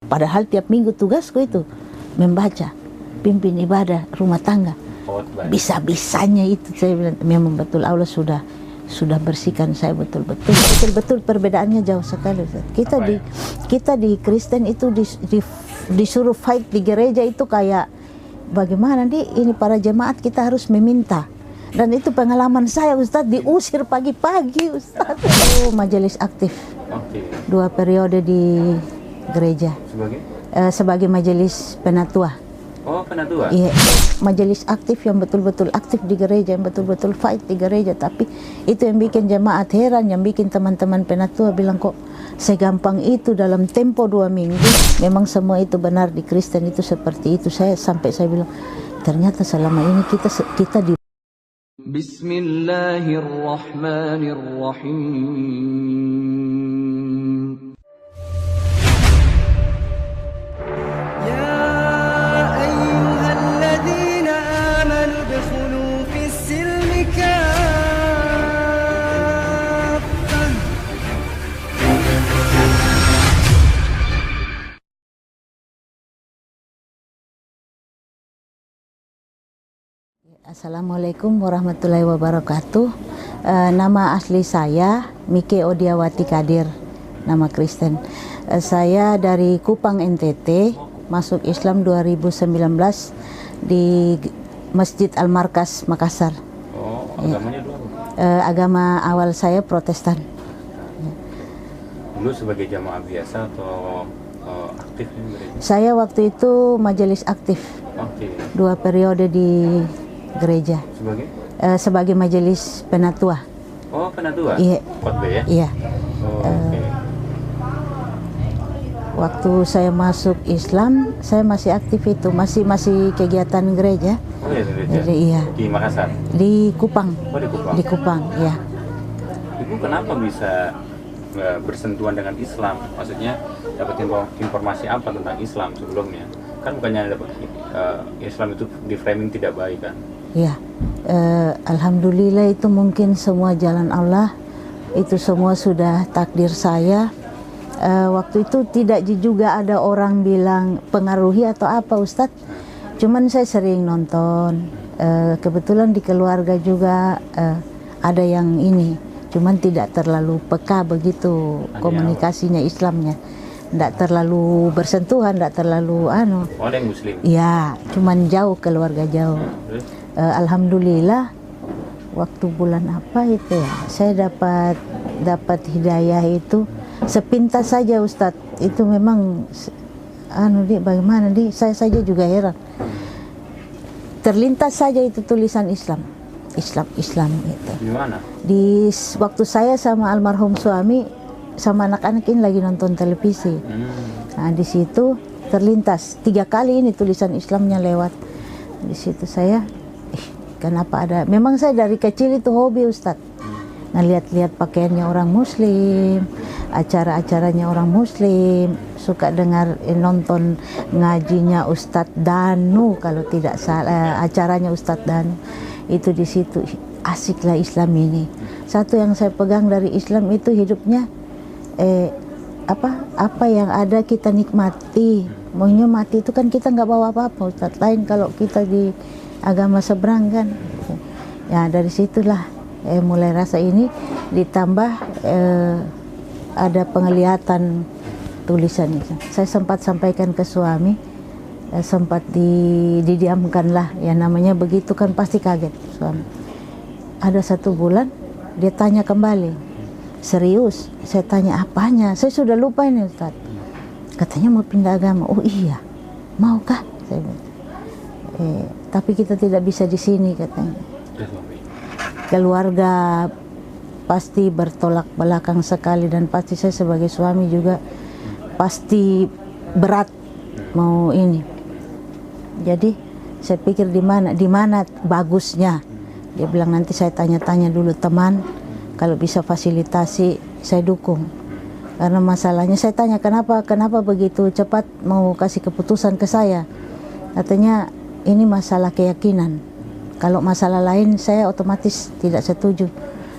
Padahal tiap minggu tugasku itu membaca, pimpin ibadah rumah tangga. Bisa-bisanya itu saya bilang, memang betul Allah sudah bersihkan saya betul-betul perbedaannya jauh sekali. Kita di Kristen itu disuruh fight di gereja itu kayak bagaimana ini para jemaat kita harus meminta. Dan itu pengalaman saya, Ustadz, diusir pagi-pagi, Ustadz. Majelis aktif. 2 periode di gereja. Sebagai majelis penatua. Oh, penatua? Iya, majelis aktif yang betul-betul aktif di gereja, yang betul-betul fight di gereja. Tapi itu yang bikin jemaat heran, yang bikin teman-teman penatua bilang, kok segampang itu dalam tempo 2 minggu. Memang semua itu benar di Kristen itu seperti itu. Saya bilang, ternyata selama ini kita di Bismillahirrahmanirrahim. Ya ayyuhalladzina amanu udkhulu fis-silmi kaffah. Assalamualaikum warahmatullahi wabarakatuh. Nama asli saya Mike Odiawati Kadir, nama Kristen. Saya dari Kupang NTT, masuk Islam 2019 di Masjid Al-Markas Makassar. Oh, agamanya dulu? Agama awal saya Protestan. Dulu sebagai jamaah biasa atau aktif ini gereja? Saya waktu itu majelis aktif. 2 periode di gereja. Sebagai majelis penatua. Oh, penatua? Iya. Khotbah ya? Iya. Okay. Waktu saya masuk Islam, saya masih aktif itu, masih kegiatan gereja. Oh iya, gereja. Jadi, iya. Di Makassar? Di Kupang. Oh, di Kupang. Di Kupang, iya. Ibu kenapa bisa bersentuhan dengan Islam? Maksudnya dapat informasi apa tentang Islam sebelumnya? Kan bukannya dapat Islam itu di framing tidak baik kan? Ya, alhamdulillah itu mungkin semua jalan Allah, itu semua sudah takdir saya. Waktu itu tidak juga ada orang bilang pengaruhi atau apa, Ustadz. Cuman saya sering nonton, kebetulan di keluarga juga ada yang ini, cuman tidak terlalu peka begitu komunikasinya Islamnya. Tidak terlalu bersentuhan, tidak terlalu Oh, ada yang Muslim? Ya, cuman jauh, keluarga jauh. Alhamdulillah, waktu bulan apa itu ya, saya dapat hidayah itu sepintas saja, Ustadz. Itu memang bagaimana saya saja juga heran. Terlintas saja itu tulisan Islam itu. Di mana? Di waktu saya sama almarhum suami sama anak-anak ini lagi nonton televisi. Nah, di situ terlintas 3 kali ini tulisan Islamnya lewat. Di situ saya, kenapa ada? Memang saya dari kecil itu hobi, Ustadz. Nah, lihat-lihat pakaiannya orang Muslim, acara-acaranya orang Muslim, suka dengar nonton ngajinya Ustadz Danu, kalau tidak salah, acaranya Ustadz Danu. Itu di situ asiklah Islam ini. Satu yang saya pegang dari Islam itu hidupnya apa yang ada kita nikmati. Maunya mati itu kan kita nggak bawa apa-apa, Ustadz. Lain kalau kita di agama seberang kan. Ya dari situlah mulai rasa ini, ditambah ada penglihatan tulisan itu. Saya sempat sampaikan ke suami, sempat didiamkan lah, ya namanya begitu kan pasti kaget suami. Ada 1 bulan dia tanya kembali, serius. Saya tanya apanya, saya sudah lupa ini, Ustadz. Katanya mau pindah agama. Oh iya, maukah? Saya bilang, tapi kita tidak bisa di sini, katanya. Keluarga pasti bertolak belakang sekali, dan pasti saya sebagai suami juga pasti berat mau ini. Jadi saya pikir di mana bagusnya. Dia bilang nanti saya tanya-tanya dulu teman, kalau bisa fasilitasi saya dukung. Karena masalahnya saya tanya kenapa begitu cepat mau kasih keputusan ke saya. Katanya ini masalah keyakinan. Kalau masalah lain saya otomatis tidak setuju.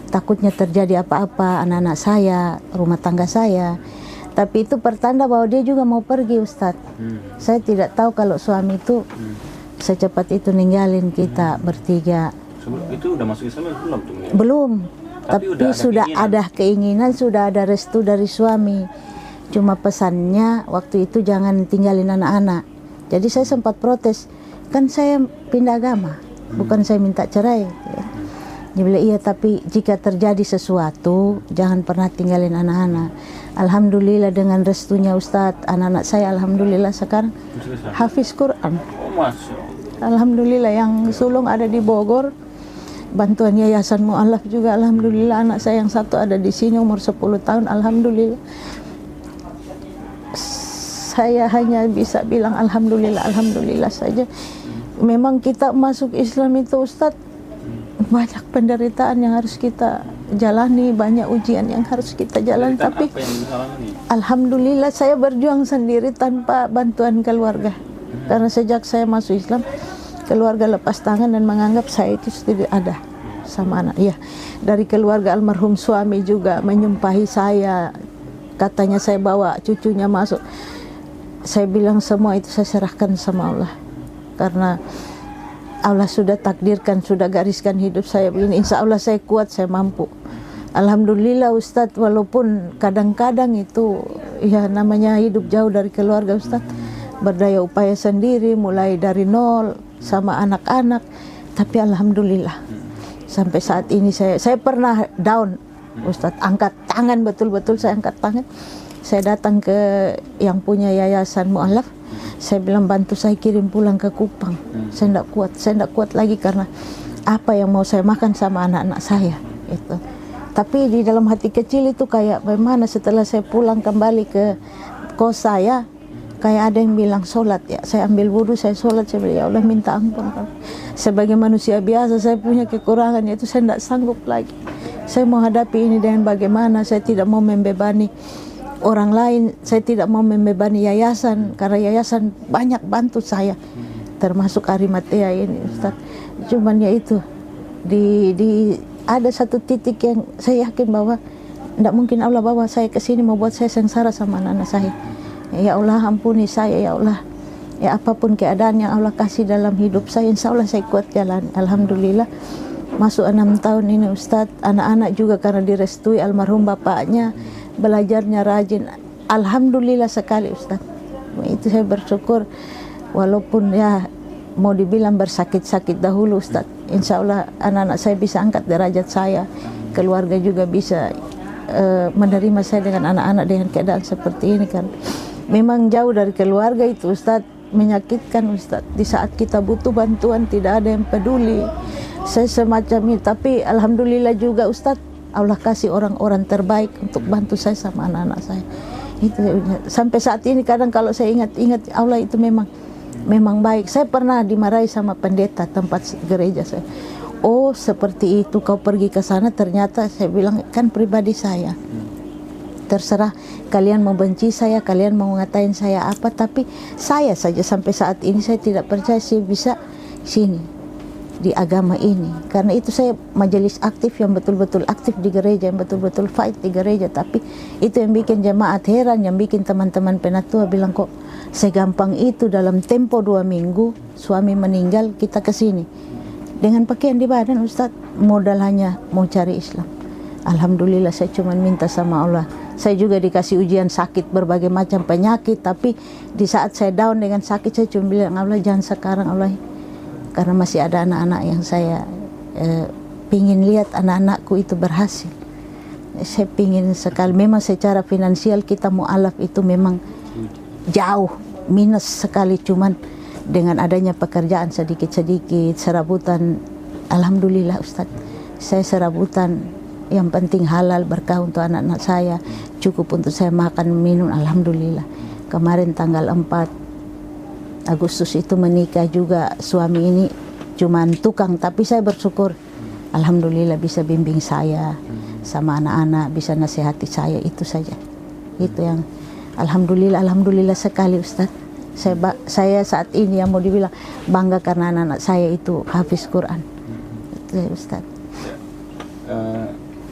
Takutnya terjadi apa-apa anak-anak saya, rumah tangga saya. Tapi itu pertanda bahwa dia juga mau pergi, Ustadz. Saya tidak tahu kalau suami itu secepat itu ninggalin kita bertiga. Itu udah masuk Islam belum tuh? Belum. Tapi udah sudah keinginan. ada keinginan, sudah ada restu dari suami. Cuma pesannya waktu itu jangan tinggalin anak-anak. Jadi saya sempat protes, kan saya pindah agama, bukan saya minta cerai. Dia bilang iya, tapi jika terjadi sesuatu jangan pernah tinggalin anak-anak. Alhamdulillah dengan restunya Ustadz, anak-anak saya alhamdulillah sekarang hafiz Quran. Oh, Masya Allah. Alhamdulillah, yang sulung ada di Bogor, bantuan Yayasan Mu'alaf juga alhamdulillah. Anak saya yang satu ada di sini umur 10 tahun, alhamdulillah. Saya hanya bisa bilang alhamdulillah, alhamdulillah saja. Memang kita masuk Islam itu, Ustadz, banyak penderitaan yang harus kita jalani, banyak ujian yang harus kita jalani. Penderitaan Tapi apa yang dialami? alhamdulillah saya berjuang sendiri tanpa bantuan keluarga. Karena sejak saya masuk Islam, keluarga lepas tangan dan menganggap saya itu tidak ada sama anak. Ya, dari keluarga almarhum suami juga menyumpahi saya, katanya saya bawa cucunya masuk. Saya bilang semua itu saya serahkan sama Allah, karena Allah sudah takdirkan, sudah gariskan hidup saya begini. Insya Allah saya kuat, saya mampu. Alhamdulillah Ustadz, walaupun kadang-kadang itu ya namanya hidup jauh dari keluarga Ustadz, berdaya upaya sendiri mulai dari nol sama anak-anak, tapi alhamdulillah sampai saat ini saya pernah down Ustadz, angkat tangan, betul-betul saya angkat tangan. Saya datang ke yang punya Yayasan Mu'alaf, saya bilang bantu saya kirim pulang ke Kupang. Saya tidak kuat lagi karena apa yang mau saya makan sama anak-anak saya itu. Tapi di dalam hati kecil itu kayak bagaimana setelah saya pulang kembali ke kos saya, kayak ada yang bilang sholat ya. Saya ambil wudhu, saya sholat, saya bilang ya Allah minta ampun. Sebagai manusia biasa saya punya kekurangan, yaitu saya tidak sanggup lagi. Saya mau hadapi ini dengan bagaimana, saya tidak mau membebani orang lain, saya tidak mau membebani yayasan, karena yayasan banyak bantu saya, termasuk Arimatea ini Ustaz. Cuman ya itu, ada satu titik yang saya yakin bahwa tidak mungkin Allah bawa saya ke sini membuat saya sengsara sama anak-anak saya. Ya Allah ampuni saya ya Allah. Ya apapun keadaan yang Allah kasih dalam hidup saya, insya Allah saya kuat jalan. Alhamdulillah masuk 6 tahun ini Ustadz. Anak-anak juga karena direstui almarhum bapaknya, belajarnya rajin. Alhamdulillah sekali Ustadz. Itu saya bersyukur, walaupun ya mau dibilang bersakit-sakit dahulu Ustadz. Insya Allah anak-anak saya bisa angkat derajat saya, keluarga juga bisa menerima saya dengan anak-anak dengan keadaan seperti ini kan. Memang jauh dari keluarga itu Ustadz, menyakitkan Ustadz. Di saat kita butuh bantuan tidak ada yang peduli. Saya semacam ini, tapi alhamdulillah juga Ustadz, Allah kasih orang-orang terbaik untuk bantu saya sama anak-anak saya. Itu sampai saat ini kadang kalau saya ingat Allah itu memang baik. Saya pernah dimarahi sama pendeta tempat gereja saya. Oh seperti itu kau pergi ke sana, ternyata saya bilang kan pribadi saya. Terserah kalian mau benci saya, kalian mau ngatain saya apa, tapi saya saja sampai saat ini saya tidak percaya saya bisa sini di agama ini. Karena itu saya majelis aktif yang betul-betul aktif di gereja, yang betul-betul fight di gereja. Tapi itu yang bikin jemaat heran, yang bikin teman-teman penatua bilang kok segampang itu dalam tempo 2 minggu suami meninggal kita ke sini dengan pakaian di badan Ustadz, modal hanya mau cari Islam. Alhamdulillah saya cuma minta sama Allah. Saya juga dikasih ujian sakit, berbagai macam penyakit, tapi di saat saya down dengan sakit saya cuma bilang Allah jangan sekarang Allah, karena masih ada anak-anak yang saya pingin lihat anak-anakku itu berhasil. Saya pingin sekali. Memang secara finansial kita mu'alaf itu memang jauh minus sekali, cuman dengan adanya pekerjaan sedikit-sedikit, serabutan, alhamdulillah Ustadz, saya serabutan yang penting halal, berkah untuk anak-anak saya, cukup untuk saya makan minum, alhamdulillah. Kemarin tanggal 4 Agustus itu menikah juga, suami ini cuman tukang, tapi saya bersyukur alhamdulillah bisa bimbing saya sama anak-anak, bisa nasihati saya, itu saja. Itu yang alhamdulillah sekali Ustaz. Saya saat ini yang mau dibilang bangga karena anak-anak saya itu hafiz Quran. Itu ya Ustaz.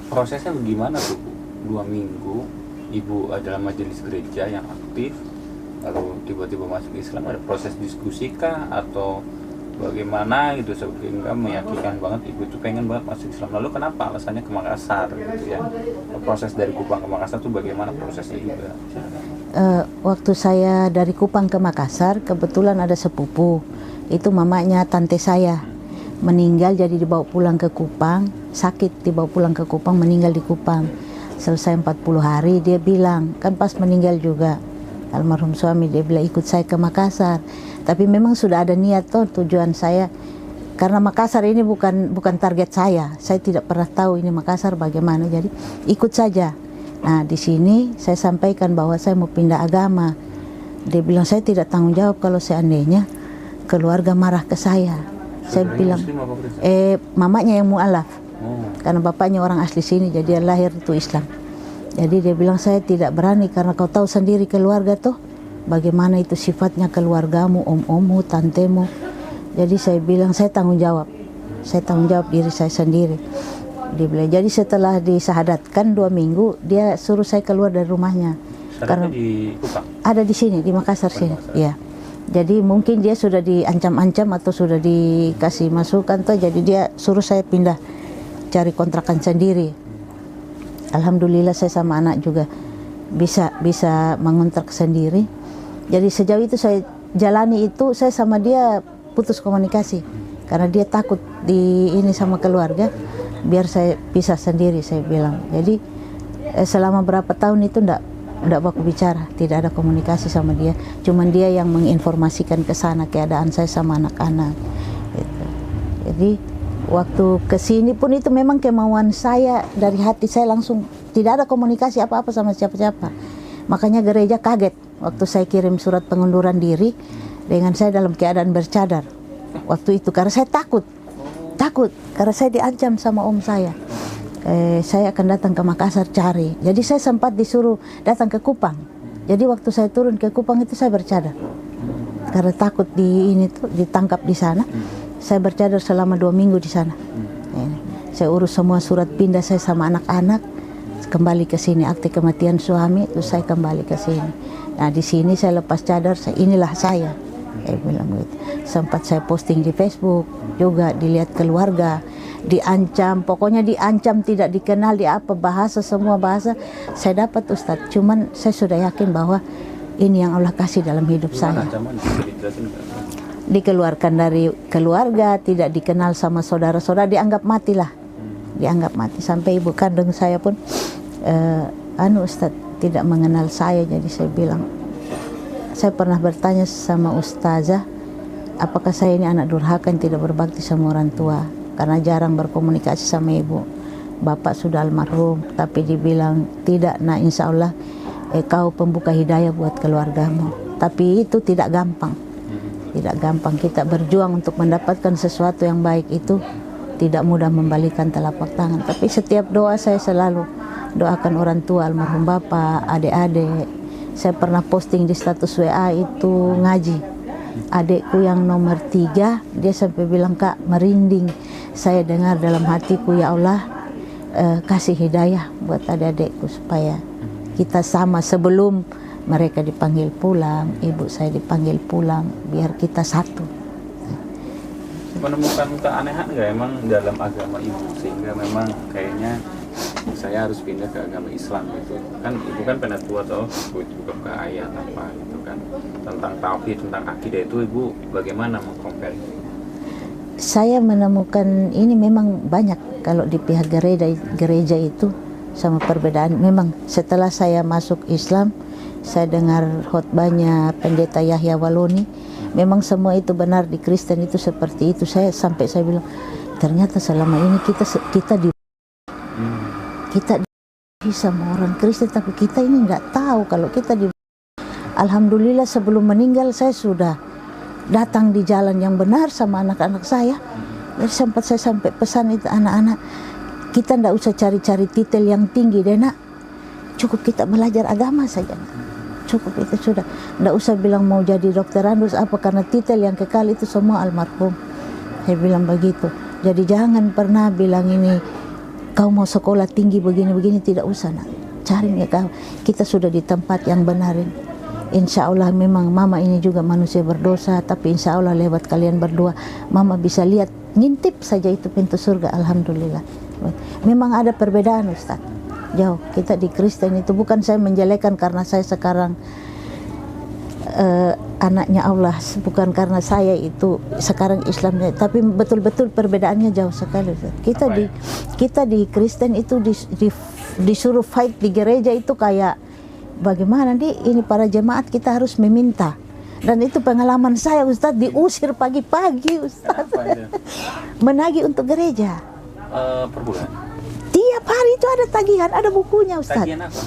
Prosesnya bagaimana tuh, 2 minggu ibu adalah majelis gereja yang aktif, lalu tiba-tiba masuk Islam, ada proses diskusi kah atau bagaimana gitu, sehingga meyakinkan banget ibu itu pengen banget masuk Islam. Lalu kenapa alasannya ke Makassar gitu ya? Proses dari Kupang ke Makassar tuh bagaimana prosesnya juga? Waktu saya dari Kupang ke Makassar, kebetulan ada sepupu, itu mamanya tante saya meninggal, jadi dibawa pulang ke Kupang, sakit dibawa pulang ke Kupang, meninggal di Kupang. Selesai 40 hari dia bilang, kan pas meninggal juga almarhum suami, dia bilang ikut saya ke Makassar. Tapi memang sudah ada niat tuh, tujuan saya, karena Makassar ini bukan target saya tidak pernah tahu ini Makassar bagaimana, jadi ikut saja. Nah di sini saya sampaikan bahwa saya mau pindah agama. Dia bilang saya tidak tanggung jawab kalau seandainya keluarga marah ke saya. Saya bilang, mamanya yang mu'alaf, karena bapaknya orang asli sini, jadi dia lahir itu Islam. Jadi dia bilang saya tidak berani, karena kau tahu sendiri keluarga tuh bagaimana itu sifatnya keluargamu, om-ommu, tantemu. Jadi saya bilang saya tanggung jawab diri saya sendiri. Dia bilang, jadi setelah disahadatkan 2 minggu, dia suruh saya keluar dari rumahnya. Karena di Kupang? Ada di sini, di Makassar sini. Ya. Jadi mungkin dia sudah diancam-ancam atau sudah dikasih masukan tuh, jadi dia suruh saya pindah cari kontrakan sendiri. Alhamdulillah saya sama anak juga bisa mengontrak sendiri. Jadi sejauh itu saya jalani itu, saya sama dia putus komunikasi karena dia takut di ini sama keluarga, biar saya pisah sendiri, saya bilang. Jadi selama berapa tahun itu enggak baku bicara, tidak ada komunikasi sama dia. Cuman dia yang menginformasikan ke sana keadaan saya sama anak-anak. Gitu. Jadi waktu kesini pun itu memang kemauan saya dari hati saya, langsung tidak ada komunikasi apa-apa sama siapa-siapa. Makanya gereja kaget waktu saya kirim surat pengunduran diri dengan saya dalam keadaan bercadar waktu itu, karena saya takut karena saya diancam sama om saya. Saya akan datang ke Makassar cari. Jadi saya sempat disuruh datang ke Kupang. Jadi waktu saya turun ke Kupang itu saya bercadar karena takut ditangkap di sana. Saya bercadar selama 2 minggu di sana. Saya urus semua surat pindah saya sama anak-anak, kembali ke sini, akte kematian suami, terus saya kembali ke sini. Nah di sini saya lepas cadar, inilah saya. Saya bilang begitu. Sempat saya posting di Facebook juga, dilihat keluarga, diancam, pokoknya diancam, tidak dikenal di apa bahasa, semua bahasa saya dapat Ustadz. Cuman saya sudah yakin bahwa ini yang Allah kasih dalam hidup saya. Dikeluarkan dari keluarga, tidak dikenal sama saudara-saudara, dianggap mati lah, dianggap mati. Sampai ibu kandung saya pun Ustadz tidak mengenal saya. Jadi saya bilang, saya pernah bertanya sama ustazah, apakah saya ini anak durhaka yang tidak berbakti sama orang tua karena jarang berkomunikasi sama ibu. Bapak sudah almarhum, tapi dibilang tidak, nah insya Allah kau pembuka hidayah buat keluargamu. Tapi itu tidak gampang. Tidak gampang kita berjuang untuk mendapatkan sesuatu yang baik, itu tidak mudah membalikan telapak tangan. Tapi setiap doa saya selalu doakan orang tua, almarhum bapak, adik-adik. Saya pernah posting di status WA itu ngaji. Adikku yang nomor 3, dia sampai bilang, Kak, merinding. Saya dengar dalam hatiku, ya Allah, kasih hidayah buat adik-adikku supaya kita sama sebelum mereka dipanggil pulang, ibu saya dipanggil pulang, biar kita satu. Menemukan keanehan nggak emang dalam agama ibu, sehingga memang kayaknya saya harus pindah ke agama Islam gitu kan? Ibu kan penatua atau buka ayat apa gitu kan tentang tauhid, tentang akidah, itu ibu bagaimana mengcompare? Saya menemukan ini memang banyak kalau di pihak gereja itu sama perbedaan. Memang setelah saya masuk Islam, saya dengar khotbahnya pendeta Yahya Waloni, memang semua itu benar, di Kristen itu seperti itu. Saya bilang, ternyata selama ini kita sama orang Kristen, tapi kita ini nggak tahu kalau kita di. Alhamdulillah sebelum meninggal saya sudah datang di jalan yang benar sama anak-anak saya. Jadi sempat saya sampai pesan itu anak-anak, kita nggak usah cari-cari titel yang tinggi deh nak, cukup kita belajar agama saja. Cukup itu sudah, nggak usah bilang mau jadi dokter andus apa, karena titel yang kekal itu semua almarhum. Saya bilang begitu. Jadi jangan pernah bilang ini kau mau sekolah tinggi begini-begini, tidak usah nak. cari mereka. Kita sudah di tempat yang benar ini. Insya Allah memang mama ini juga manusia berdosa, tapi insya Allah lewat kalian berdua mama bisa lihat, ngintip saja itu pintu surga. Alhamdulillah. Memang ada perbedaan Ustaz, jauh. Kita di Kristen itu, bukan saya menjelekan karena saya sekarang anaknya Allah, bukan karena saya itu sekarang Islamnya, tapi betul-betul perbedaannya jauh sekali. Kita di Kristen itu disuruh fight di gereja itu kayak bagaimana nih, ini para jemaat kita harus meminta. Dan itu pengalaman saya Ustadz, diusir pagi-pagi Ustadz. Menagih untuk gereja. Per bulan? Tiap hari itu ada tagihan, ada bukunya Ustadz. Tagihan apa?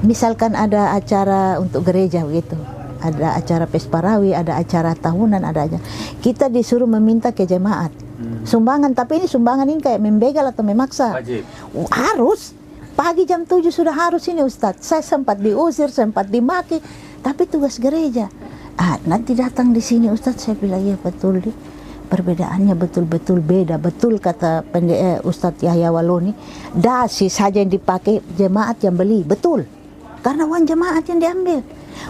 Misalkan ada acara untuk gereja gitu, ada acara Pesparawi, ada acara tahunan, ada aja. Kita disuruh meminta ke jemaat sumbangan, tapi ini sumbangan ini kayak membegal atau memaksa. Wajib. Harus. Pagi jam 7 sudah harus ini Ustadz. Saya sempat diusir, sempat dimaki, tapi tugas gereja. Nanti datang di sini Ustadz, saya bilang ya betul nih. Perbedaannya betul-betul beda. Betul kata Ustadz Yahya Waloni, dasi saja yang dipakai jemaat yang beli, betul. Karena uang jemaat yang diambil.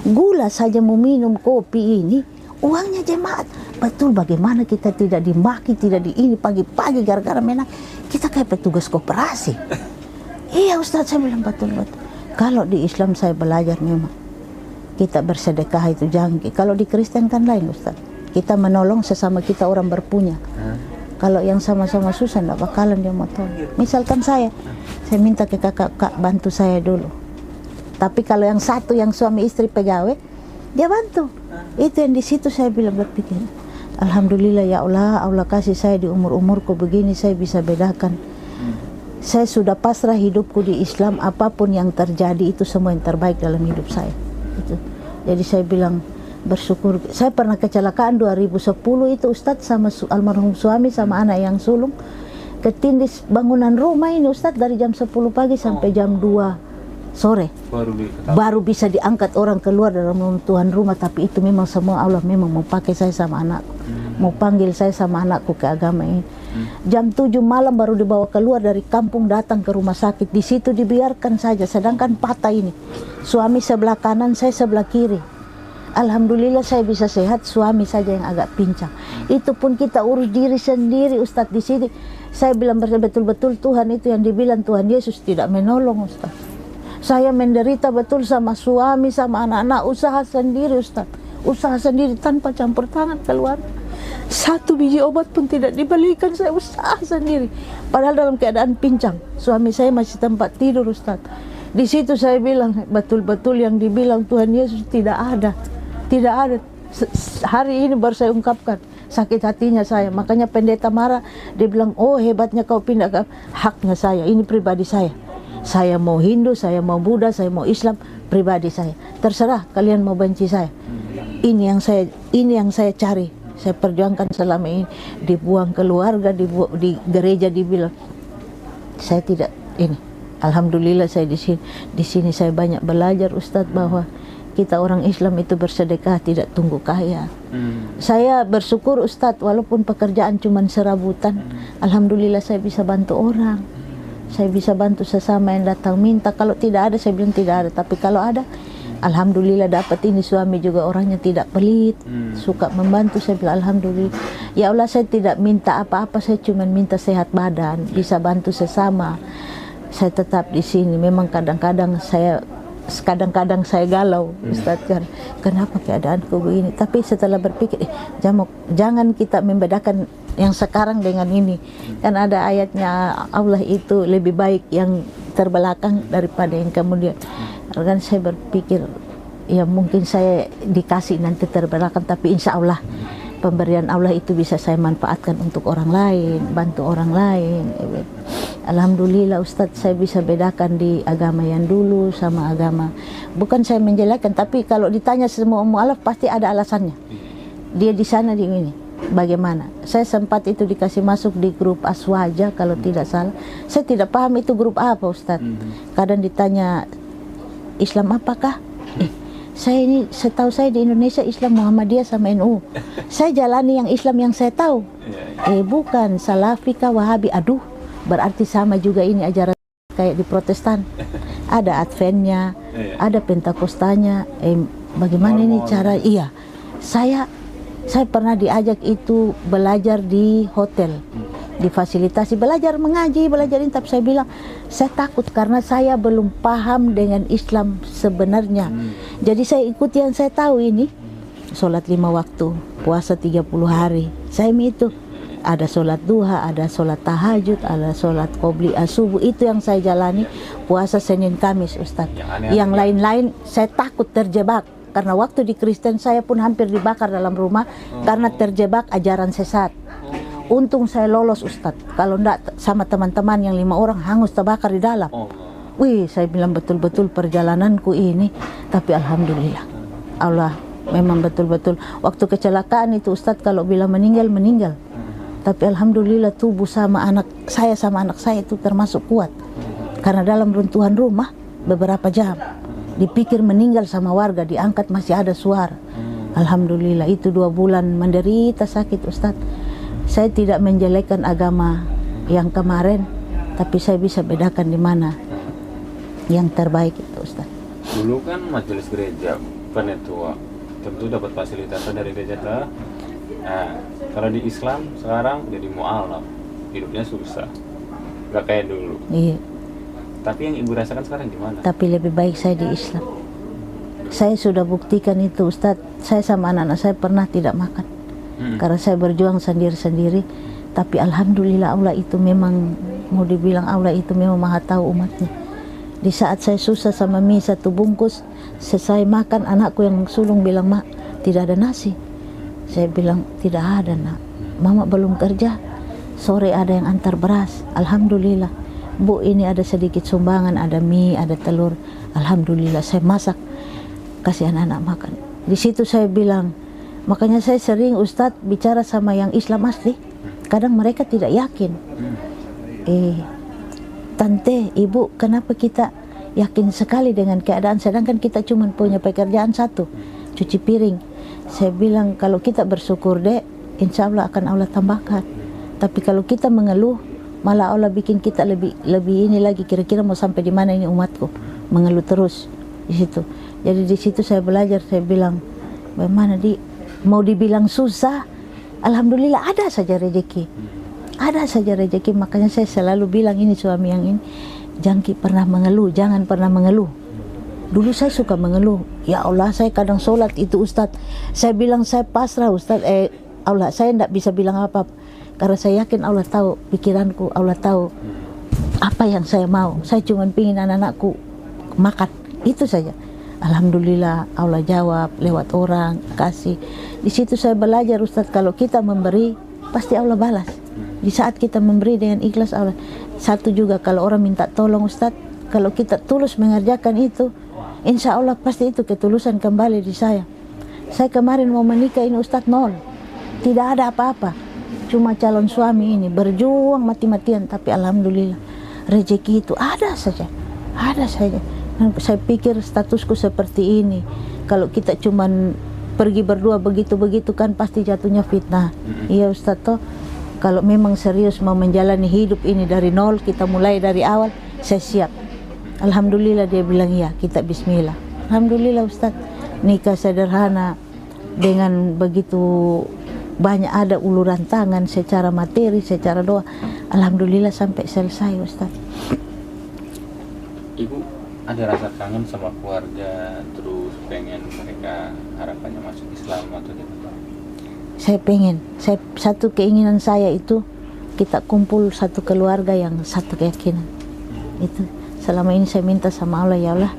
Gula saja mau minum kopi ini, uangnya jemaat. Betul, bagaimana kita tidak dimaki, tidak di ini pagi-pagi gara-gara menang. Kita kayak petugas koperasi. Iya Ustadz, saya bilang betul-betul. Kalau di Islam saya belajar memang kita bersedekah itu jangki. Kalau di Kristen kan lain Ustadz. Kita menolong sesama kita orang berpunya. Kalau yang sama-sama susah enggak bakalan dia mau tolong. Misalkan saya minta ke kakak, Kak bantu saya dulu. Tapi kalau yang satu yang suami istri pegawai, dia bantu. Itu yang di situ saya bilang berpikir, alhamdulillah ya Allah, Allah kasih saya di umur-umurku begini saya bisa bedakan. Saya sudah pasrah hidupku di Islam, apapun yang terjadi itu semua yang terbaik dalam hidup saya. Itu. Jadi saya bilang bersyukur. Saya pernah kecelakaan 2010 itu Ustadz sama almarhum suami sama anak yang sulung. Ketindis bangunan rumah ini Ustadz dari jam 10 pagi sampai jam 2 sore. Baru bisa diangkat orang keluar dalam runtuhan rumah. Tapi itu memang semua Allah memang mau pakai saya sama anakku. Mau panggil saya sama anakku ke agama ini. Jam 7 malam baru dibawa keluar dari kampung datang ke rumah sakit. Di situ dibiarkan saja, sedangkan patah ini. Suami sebelah kanan, saya sebelah kiri. Alhamdulillah saya bisa sehat, suami saja yang agak pincang. Itu pun kita urus diri sendiri Ustadz di sini. Saya bilang betul-betul Tuhan itu yang dibilang Tuhan Yesus tidak menolong Ustadz. Saya menderita betul sama suami, sama anak-anak, usaha sendiri Ustadz. Usaha sendiri tanpa campur tangan keluar. Satu biji obat pun tidak dibelikan, saya usaha sendiri. Padahal dalam keadaan pincang. Suami saya masih tempat tidur Ustaz. Di situ saya bilang betul-betul yang dibilang Tuhan Yesus tidak ada. Tidak ada. Hari ini baru saya ungkapkan sakit hatinya saya. Makanya pendeta marah. Dia bilang, oh hebatnya kau pindah ke haknya saya. Ini pribadi saya. Saya mau Hindu, saya mau Buddha, saya mau Islam, pribadi saya. Terserah kalian mau benci saya. Ini yang saya cari. Saya perjuangkan selama ini. Dibuang keluarga, di gereja dibilang saya tidak ini. Alhamdulillah saya di sini. Di sini saya banyak belajar Ustadz bahwa kita orang Islam itu bersedekah tidak tunggu kaya. Saya bersyukur Ustadz walaupun pekerjaan cuma serabutan. Alhamdulillah saya bisa bantu orang. Saya bisa bantu sesama yang datang minta. Kalau tidak ada saya bilang tidak ada. Tapi kalau ada, alhamdulillah dapat ini. Suami juga orangnya tidak pelit, suka membantu. Saya bilang alhamdulillah. Ya Allah saya tidak minta apa-apa, saya cuma minta sehat badan, bisa bantu sesama. Saya tetap di sini. Memang kadang-kadang saya galau, Ustaz, kenapa keadaanku begini? Tapi setelah berpikir, jangan kita membedakan yang sekarang dengan ini. Kan ada ayatnya Allah itu lebih baik yang terbelakang daripada yang kemudian. Kan saya berpikir, ya mungkin saya dikasih nanti terbelakang, tapi insya Allah pemberian Allah itu bisa saya manfaatkan untuk orang lain, bantu orang lain. Alhamdulillah Ustadz saya bisa bedakan di agama yang dulu sama agama. Bukan saya menjelekkan, tapi kalau ditanya semua mu'alaf pasti ada alasannya. Dia di sana di ini. Bagaimana? Saya sempat itu dikasih masuk di grup Aswaja kalau tidak salah. Saya tidak paham itu grup apa Ustadz. Kadang ditanya Islam apakah? Saya ini setahu saya di Indonesia Islam Muhammadiyah sama NU. Saya jalani yang Islam yang saya tahu. Bukan Salafika Wahabi. Aduh, berarti sama juga ini ajaran kayak di Protestan. ada Adventnya, ada Pentakostanya. Bagaimana ini cara? Iya, saya pernah diajak itu belajar di hotel, difasilitasi belajar mengaji, belajar ini, tapi saya bilang saya takut karena saya belum paham dengan Islam sebenarnya. Jadi saya ikut yang saya tahu ini, sholat 5 waktu, puasa 30 hari. Saya itu ada sholat duha, ada sholat tahajud, ada sholat qobli subuh, itu yang saya jalani. Puasa Senin Kamis, Ustadz. Yang lain-lain saya takut terjebak. Karena waktu di Kristen saya pun hampir dibakar dalam rumah karena terjebak ajaran sesat. Untung saya lolos, Ustadz. Kalau enggak sama teman-teman yang 5 orang hangus terbakar di dalam. Wih, saya bilang betul-betul perjalananku ini. Tapi alhamdulillah, Allah memang betul-betul. Waktu kecelakaan itu, Ustadz, kalau bilang meninggal, meninggal. Tapi alhamdulillah tubuh sama anak saya itu termasuk kuat. Karena dalam runtuhan rumah beberapa jam. Dipikir meninggal sama warga, diangkat masih ada suara. Alhamdulillah, itu 2 bulan menderita sakit, Ustadz. Saya tidak menjelekkan agama yang kemarin, tapi saya bisa bedakan di mana yang terbaik itu, Ustadz. Dulu kan majelis gereja penetua tentu dapat fasilitas dari gereja ke. Nah, kalau di Islam sekarang jadi mu'alaf, hidupnya susah, gak kayak dulu. Iya. Tapi yang ibu rasakan sekarang gimana? Tapi lebih baik saya di Islam. Saya sudah buktikan itu, Ustadz. Saya sama anak-anak saya pernah tidak makan. Karena saya berjuang sendiri-sendiri. Tapi alhamdulillah Allah itu memang, mau dibilang Allah itu memang maha tahu umatnya. Di saat saya susah sama mie 1 bungkus, selesai makan, anakku yang sulung bilang, "Mak, tidak ada nasi." Saya bilang, "Tidak ada, Nak. Mama belum kerja. Sore ada yang antar beras. Alhamdulillah. Bu, ini ada sedikit sumbangan, ada mie, ada telur. Alhamdulillah, saya masak, kasih anak-anak makan." Di situ saya bilang, makanya saya sering, Ustadz, bicara sama yang Islam asli. Kadang mereka tidak yakin. Tante, ibu, kenapa kita yakin sekali dengan keadaan, sedangkan kita cuma punya pekerjaan satu, cuci piring. Saya bilang, kalau kita bersyukur, Dek, insya Allah akan Allah tambahkan. Tapi kalau kita mengeluh, malah Allah bikin kita lebih ini lagi, kira-kira mau sampai di mana ini umatku, mengeluh terus di situ. Jadi di situ saya belajar, saya bilang, bagaimana mau dibilang susah, alhamdulillah ada saja rezeki, ada saja rezeki. Makanya saya selalu bilang ini suami yang ini, jangan pernah mengeluh, jangan pernah mengeluh. Dulu saya suka mengeluh, ya Allah, saya kadang sholat itu, Ustadz, saya bilang saya pasrah, Ustadz, Allah, saya tidak bisa bilang apa. Karena saya yakin Allah tahu pikiranku, Allah tahu apa yang saya mau. Saya cuma ingin anak-anakku makan, itu saja. Alhamdulillah Allah jawab lewat orang, kasih. Di situ saya belajar, Ustadz, kalau kita memberi, pasti Allah balas. Di saat kita memberi dengan ikhlas, Allah. Satu juga, kalau orang minta tolong, Ustadz, kalau kita tulus mengerjakan itu, insya Allah pasti itu ketulusan kembali di saya. Saya kemarin mau menikah ini, Ustadz, 0. Tidak ada apa-apa. Cuma calon suami ini berjuang mati-matian, tapi alhamdulillah rezeki itu ada saja, ada saja. Dan saya pikir statusku seperti ini, kalau kita cuman pergi berdua begitu-begitu kan pasti jatuhnya fitnah. Iya, Ustadz, toh kalau memang serius mau menjalani hidup ini dari 0, kita mulai dari awal, saya siap. Alhamdulillah, dia bilang iya, kita bismillah. Alhamdulillah, Ustadz, nikah sederhana dengan begitu banyak ada uluran tangan secara materi, secara doa. Alhamdulillah sampai selesai, Ustaz. Ibu ada rasa kangen sama keluarga, terus pengen mereka harapannya masuk Islam atau gimana? Saya pengen, satu keinginan saya itu kita kumpul satu keluarga yang satu keyakinan. Itu selama ini saya minta sama Allah, ya Allah,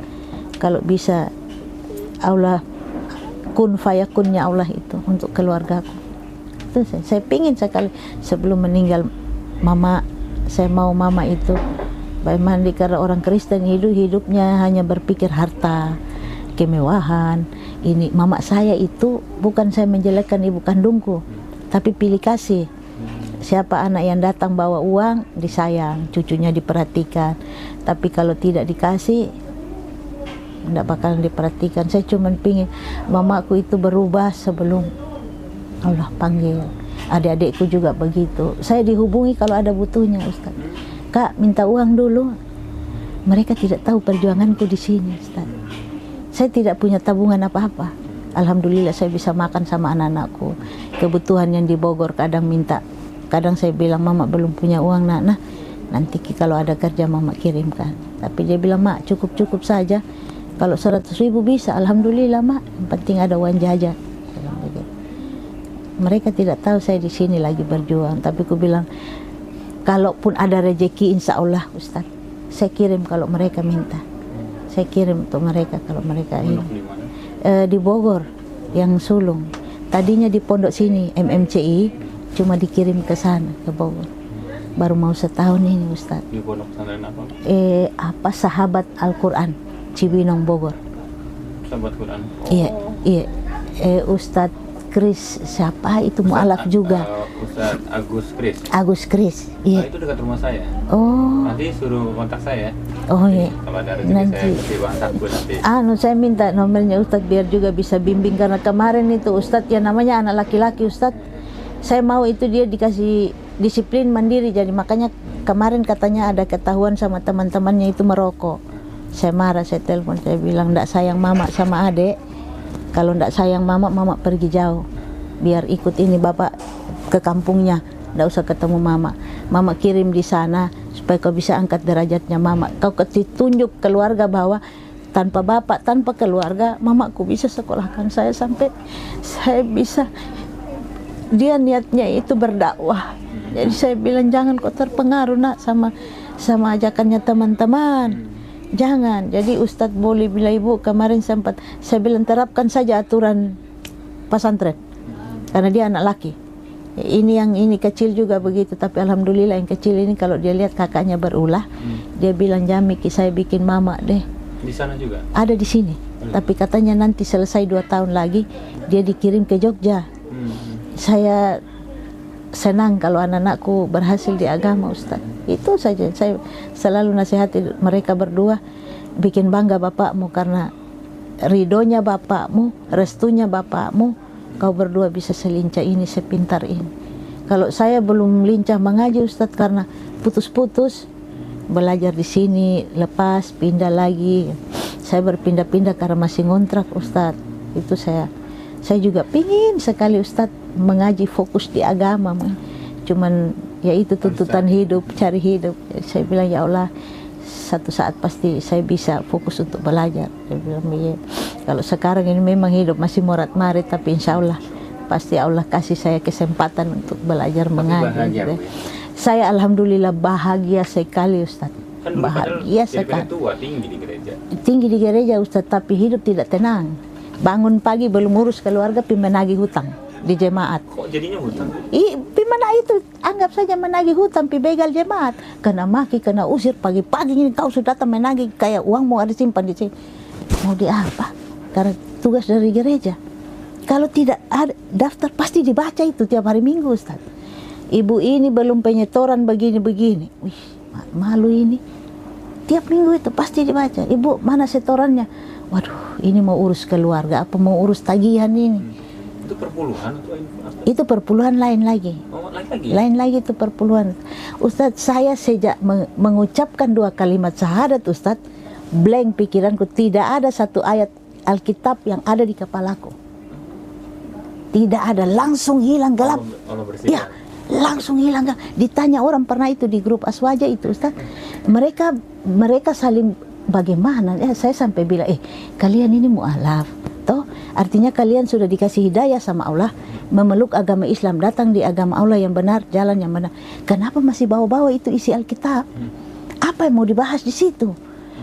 kalau bisa Allah kun fayakunnya Allah itu untuk keluargaku. Itu saya pingin sekali sebelum meninggal mama, saya mau mama itu bagaimana, karena orang Kristen hidupnya hanya berpikir harta, kemewahan. Ini mama saya itu bukan saya menjelekkan ibu kandungku, tapi pilih kasih. Siapa anak yang datang bawa uang disayang, cucunya diperhatikan. Tapi kalau tidak dikasih, tidak bakalan diperhatikan. Saya cuma pingin mamaku itu berubah sebelum Allah panggil. Adik-adikku juga begitu. Saya dihubungi kalau ada butuhnya, Ustaz. Kak, minta uang dulu. Mereka tidak tahu perjuanganku di sini, Ustaz. Saya tidak punya tabungan apa-apa. Alhamdulillah saya bisa makan sama anak-anakku. Kebutuhan yang di Bogor kadang minta. Kadang saya bilang, Mama belum punya uang, nak. Nah, nanti kalau ada kerja Mama kirimkan. Tapi dia bilang, Mak, cukup-cukup saja. Kalau 100.000 bisa, Alhamdulillah, Mak. Yang penting ada uang jajan. Mereka tidak tahu saya di sini lagi berjuang. Tapi aku bilang, kalaupun ada rezeki, insya Allah, Ustaz, saya kirim kalau mereka minta. Saya kirim untuk mereka kalau mereka ini. Di Bogor, yang sulung. Tadinya di pondok sini, MMCI, cuma dikirim ke sana, ke Bogor. Baru mau setahun ini, Ustaz. Di pondok pesantren apa? Sahabat Al-Quran, Cibinong, Bogor. Sahabat Quran. Iya, iya. Ustaz Kris, siapa itu mualaf juga. Ustaz Agus Kris. Agus Kris, iya. Itu dekat rumah saya. Oh. Nanti suruh kontak saya. Oh iya. Kalau ada rezeki Nanti. saya kasih uang saku nanti. Saya minta nomornya Ustadz biar juga bisa bimbing, karena kemarin itu Ustadz yang namanya anak laki-laki, Ustadz, saya mau itu dia dikasih disiplin mandiri, jadi makanya kemarin katanya ada ketahuan sama teman-temannya itu merokok. Saya marah, saya telepon, saya bilang ndak sayang Mama sama adek. Kalau ndak sayang Mama, Mama pergi jauh, biar ikut ini Bapak ke kampungnya, ndak usah ketemu Mama. Mama kirim di sana supaya kau bisa angkat derajatnya Mama. Kau kasih tunjuk keluarga bahwa tanpa bapak, tanpa keluarga, Mamaku bisa sekolahkan saya sampai saya bisa. Dia niatnya itu berdakwah. Jadi saya bilang jangan kau terpengaruh, nak, sama ajakannya teman-teman. Jangan. Jadi Ustadz boleh bila ibu kemarin sempat saya bilang terapkan saja aturan pesantren, karena dia anak laki. Ini yang ini kecil juga begitu, tapi alhamdulillah yang kecil ini kalau dia lihat kakaknya berulah, dia bilang, Jamiki saya bikin Mama deh. Di sana juga? Ada di sini, tapi katanya nanti selesai 2 tahun lagi dia dikirim ke Jogja. Saya senang kalau anak-anakku berhasil di agama, Ustaz. Itu saja, saya selalu nasihati mereka berdua, bikin bangga bapakmu, karena ridhonya bapakmu, restunya bapakmu, kau berdua bisa selincah ini, sepintar ini. Kalau saya belum lincah mengaji, Ustadz, karena putus-putus, belajar di sini, lepas, pindah lagi. Saya berpindah-pindah karena masih ngontrak, Ustadz. Itu saya juga pingin sekali, Ustadz, mengaji, fokus di agama. Cuman ya itu tuntutan hidup, cari hidup. Saya bilang, ya Allah, satu saat pasti saya bisa fokus untuk belajar. Saya bilang, iya. Kalau sekarang ini memang hidup masih morat-marit, tapi insya Allah pasti Allah kasih saya kesempatan untuk belajar mengaji. Saya alhamdulillah bahagia sekali, Ustaz. Kan bahagia sekali. Tua, tinggi di gereja. Tinggi di gereja, Ustaz, tapi hidup tidak tenang. Bangun pagi belum urus keluarga, pi menagih hutang di jemaat. Kok jadinya hutang? Pi mana itu, anggap saja menagih hutang, pi begal jemaat. Kena maki, kena usir, pagi-pagi ini kau sudah datang menagih, kayak uangmu ada simpan di sini. Mau di apa? Karena tugas dari gereja. Kalau tidak ada daftar pasti dibaca itu tiap hari Minggu, Ustaz. Ibu ini belum penyetoran begini-begini. Wih, malu ini. Tiap minggu itu pasti dibaca. Ibu, mana setorannya? Waduh, ini mau urus keluarga, apa mau urus tagihan ini? Itu perpuluhan atau apa? Itu perpuluhan lain lagi. Oh, lain lagi? Lain lagi itu perpuluhan. Ustaz, saya sejak mengucapkan 2 kalimat syahadat, Ustaz, blank pikiranku, tidak ada satu ayat Alkitab yang ada di kepalaku. Tidak ada, langsung hilang gelap. Ya, langsung hilang gelap. Ditanya orang pernah itu di grup Aswaja itu, Ustaz. Mereka saling bagaimana? Ya, saya sampai bilang, kalian ini mu'alaf. Toh, artinya kalian sudah dikasih hidayah sama Allah, memeluk agama Islam, datang di agama Allah yang benar, jalan yang benar. Kenapa masih bawa-bawa itu isi Alkitab? Apa yang mau dibahas di situ?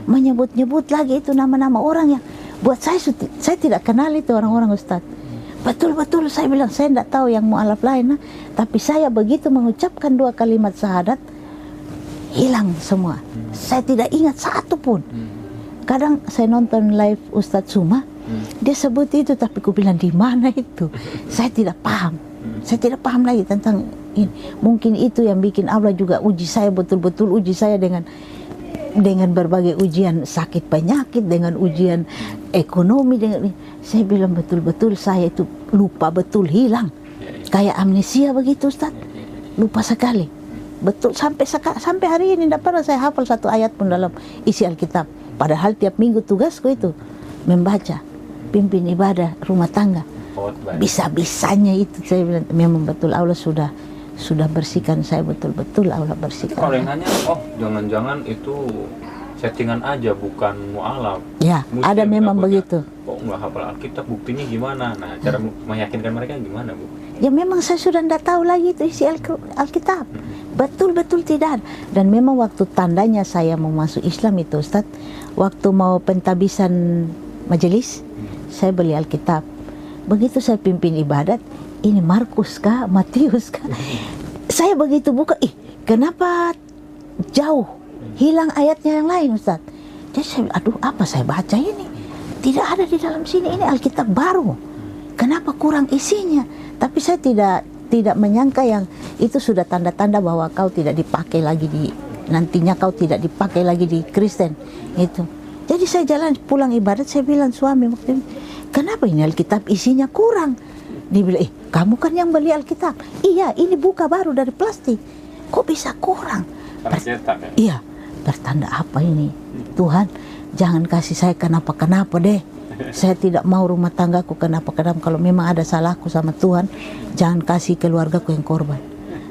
Menyebut-nyebut lagi itu nama-nama orang yang buat saya tidak kenal itu orang-orang, Ustaz. Betul-betul saya bilang, saya tidak tahu yang mu'alaf lain, tapi saya begitu mengucapkan 2 kalimat syahadat, hilang semua. Saya tidak ingat satu pun. Kadang saya nonton live Ustadz Suma, dia sebut itu, tapi ku bilang di mana itu? Saya tidak paham. Saya tidak paham lagi tentang ini. Mungkin itu yang bikin Allah juga uji saya, betul-betul uji saya dengan berbagai ujian sakit penyakit, dengan ujian ekonomi, saya bilang betul-betul saya itu lupa betul, hilang. Kayak amnesia begitu, Ustaz. Lupa sekali. Betul, sampai hari ini tidak pernah saya hafal satu ayat pun dalam isi Alkitab. Padahal tiap minggu tugasku itu membaca, pimpin ibadah rumah tangga. Bisa-bisanya itu saya bilang, memang betul Allah sudah bersihkan saya, betul-betul Allah Itu bersihkan. kalau yang nanya, oh jangan-jangan itu settingan aja, bukan mu'alaf. Ya, Muslim, ada memang takutnya. begitu. Kok nggak hafal Alkitab, buktinya gimana? Nah, cara meyakinkan mereka gimana, Bu? Ya memang saya sudah tidak tahu lagi itu isi Alkitab. Betul-betul tidak. Dan memang waktu tandanya saya mau masuk Islam itu Ustadz, waktu mau pentabisan majelis, saya beli Alkitab. Begitu saya pimpin ibadat, ini Markus kah, Matius kah? Saya begitu buka, kenapa jauh, hilang ayatnya yang lain Ustadz. Jadi saya, aduh apa saya baca ini? Tidak ada di dalam sini, ini Alkitab baru. Kenapa kurang isinya? Tapi saya tidak menyangka yang itu sudah tanda-tanda bahwa kau tidak dipakai lagi nantinya kau tidak dipakai lagi di Kristen itu. Jadi saya jalan pulang ibadat, saya bilang suami waktu itu, kenapa ini Alkitab isinya kurang? Dia bilang, kamu kan yang beli Alkitab. Iya, ini buka baru dari plastik. Kok bisa kurang? Karena cetak ya? Iya, bertanda apa ini? Tuhan, jangan kasih saya kenapa-kenapa deh. Saya tidak mau rumah tanggaku kenapa-kenapa. Kalau memang ada salahku sama Tuhan, jangan kasih keluargaku yang korban.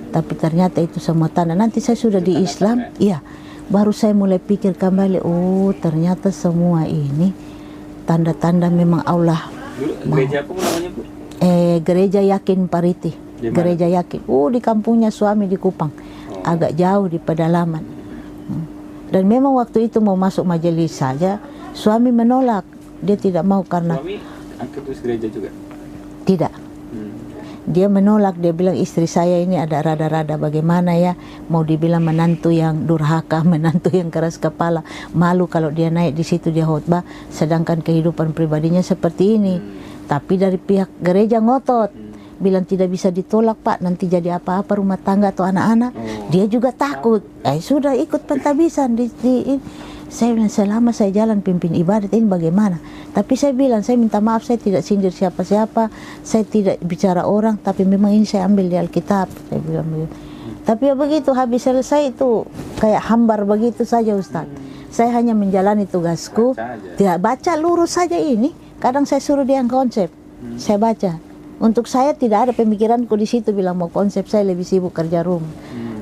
Tapi ternyata itu semua tanda. Nanti saya sudah di Islam, iya. Baru saya mulai pikir kembali, oh ternyata semua ini tanda-tanda memang Allah. Dulu gereja apa namanya, Bu? Gereja Yakin Pariti. Di mana? Gereja Yakin. Di kampungnya suami di Kupang. Agak jauh di pedalaman. Dan memang waktu itu mau masuk majelis saja, suami menolak. Dia tidak mau karena Suami aktivis gereja juga? tidak. Dia menolak, dia bilang istri saya ini ada rada-rada bagaimana ya, mau dibilang menantu yang durhaka, menantu yang keras kepala, malu kalau dia naik di situ dia khotbah, sedangkan kehidupan pribadinya seperti ini. Tapi dari pihak gereja ngotot, bilang tidak bisa ditolak Pak, nanti jadi apa-apa rumah tangga atau anak-anak. Dia juga takut. Sudah ikut pentabisan saya bilang selama saya jalan pimpin ibadat ini bagaimana. Tapi saya bilang, saya minta maaf, saya tidak sindir siapa-siapa, saya tidak bicara orang, tapi memang ini saya ambil di Alkitab. Saya bilang begitu. Tapi ya begitu, habis selesai itu kayak hambar begitu saja Ustaz. Saya hanya menjalani tugasku, tidak baca lurus saja ini. Kadang saya suruh dia yang konsep, saya baca. Untuk saya tidak ada pemikiranku di situ bilang mau konsep, saya lebih sibuk kerja rumah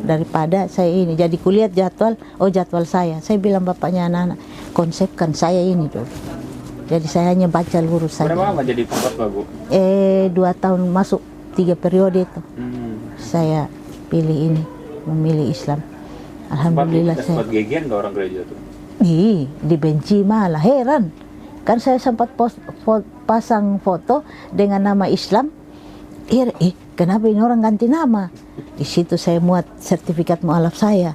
daripada saya ini. Jadi kulihat jadwal, jadwal saya bilang bapaknya anak-anak, konsepkan saya ini dulu. Jadi saya hanya baca lurus saja. Berapa lama jadi pengkhotbah, Bu? 2 tahun masuk 3 periode itu. Saya pilih ini, memilih Islam. Alhamdulillah sempat gegian ke orang gereja tuh? Dibenci malah, heran. Kan saya sempat pasang foto dengan nama Islam. Kenapa ini orang ganti nama? Di situ saya muat sertifikat mualaf saya.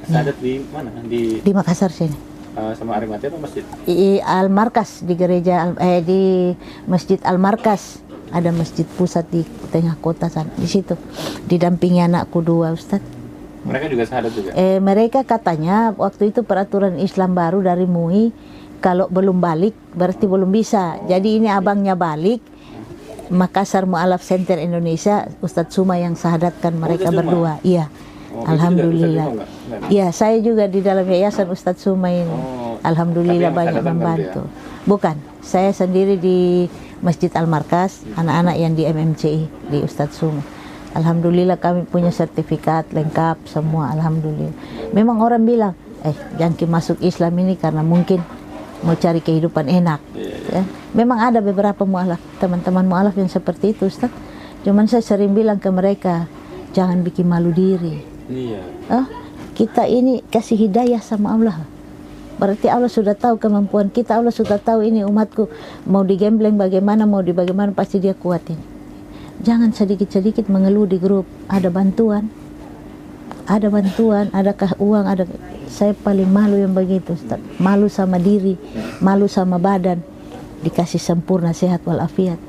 Sadat di mana? Di Makassar sini. Sama Arimatia atau masjid? Al-Markas di gereja di Masjid Al-Markas. Ada masjid pusat di tengah kota sana. Di situ didampingi anakku 2 Ustaz. Mereka juga sahadat juga? Mereka katanya waktu itu peraturan Islam baru dari MUI, kalau belum balik berarti belum bisa. Jadi ini abangnya balik, Makassar Mu'alaf Center Indonesia, Ustadz Suma yang sahadatkan mereka berdua. Iya, alhamdulillah. Iya, saya juga di dalam yayasan Ustadz Suma ini. Alhamdulillah banyak membantu. Bukan, saya sendiri di Masjid Al-Markas, anak-anak yang di MMCI di Ustadz Suma. Alhamdulillah kami punya sertifikat lengkap semua, alhamdulillah. Memang orang bilang, jangan masuk Islam ini karena mungkin mau cari kehidupan enak. Ya. Memang ada beberapa mualaf, teman-teman mualaf yang seperti itu Ustaz. Cuman saya sering bilang ke mereka, jangan bikin malu diri. Kita ini kasih hidayah sama Allah. Berarti Allah sudah tahu kemampuan kita, Allah sudah tahu ini umatku mau digembleng bagaimana, mau bagaimana pasti dia kuatin. Jangan sedikit-sedikit mengeluh di grup, ada bantuan, adakah uang, ada. Saya paling malu yang begitu Ustaz. Malu sama diri, malu sama badan. Dikasih sempurna sehat walafiat.